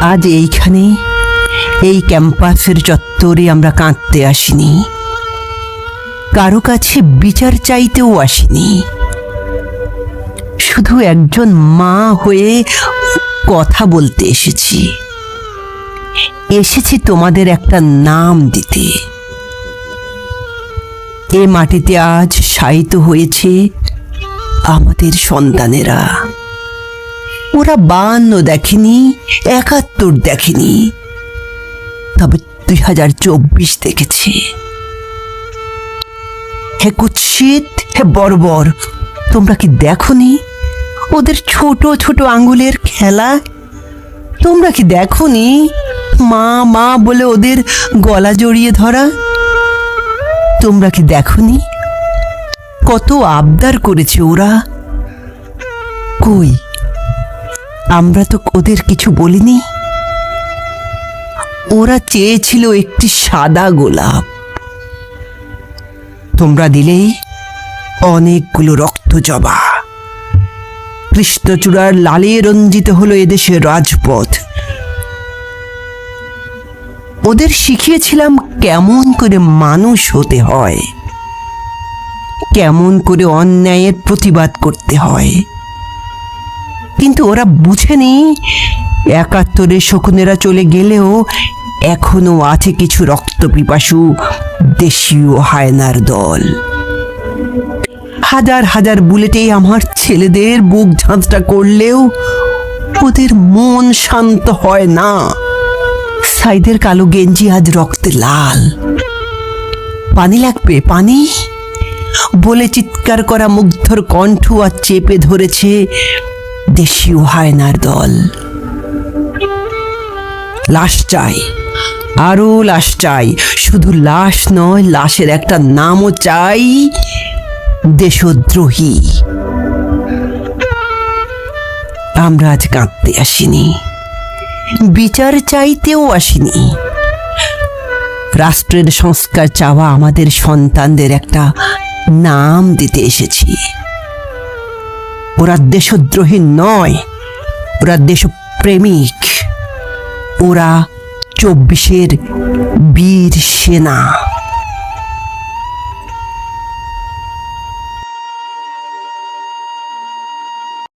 আজ এইখানে এই ক্যাম্পাসের চত্বরে আমরা কাঁদতে আসিনি, কারো কাছে বিচার চাইতেও আসিনি। শুধু একজন মা হয়ে কথা বলতে এসেছি তোমাদের একটা নাম দিতে। এ মাটিতে আজ শায়িত হয়েছে আমাদের সন্তানেরা। ওরা 52 দেখেনি, 71 দেখেনি, তবে 2024 দেখেছে। হে কুৎসিত, হে বর্বর, তোমরা কি দেখোনি ওদের ছোট ছোট আঙ্গুলের খেলা? তোমরা কি দেখোনি মা মা বলে ওদের গলা জড়িয়ে ধরা? তোমরা কি দেখোনি কত আবদার করেছে ওরা? কই, আমরা তো ওদের কিছু বলিনি। ওরা চেয়েছিল একটি সাদা গোলাপ, তোমরা দিলেই অনেকগুলো রক্ত জবা। কৃষ্ণচূড়ার লালে রঞ্জিত হলো এদেশের রাজপথ। ওদের শিখিয়েছিলাম কেমন করে মানুষ হতে হয়, কেমন করে অন্যায়ের প্রতিবাদ করতে হয়। কিন্তু ওরা বুঝেনি 71-এর শকুনেরা চলে গেলেও এখনো আছে কিছু রক্তপিপাসু দেশীয় হায়নার দল। হাজার হাজার বুলেটে আমার ছেলেদের বুক ঝাঁঝরা করলেও ওদের মন শান্ত হয় না। সাইদের কালো গেঞ্জি আজ রক্তে লাল। পানি লাগবে, পানি বলে চিৎকার করা মুগ্ধর কণ্ঠ আর চেপে ধরেছে দেশীয় হায়নার দল। লাশ চাই, আরো লাশ চাই। শুধু লাশ নয়, লাশের একটা নামও চাই, দেশদ্রোহী। আমরা আজ কাঁদতে আসিনি, বিচার চাইতেও আসিনি। রাষ্ট্রের সংস্কার চাওয়া আমাদের সন্তানদের একটা নাম দিতে এসেছি। ওরা দেশদ্রোহী নয়, ওরা দেশপ্রেমিক। ওরা 24-এর বীর সেনা।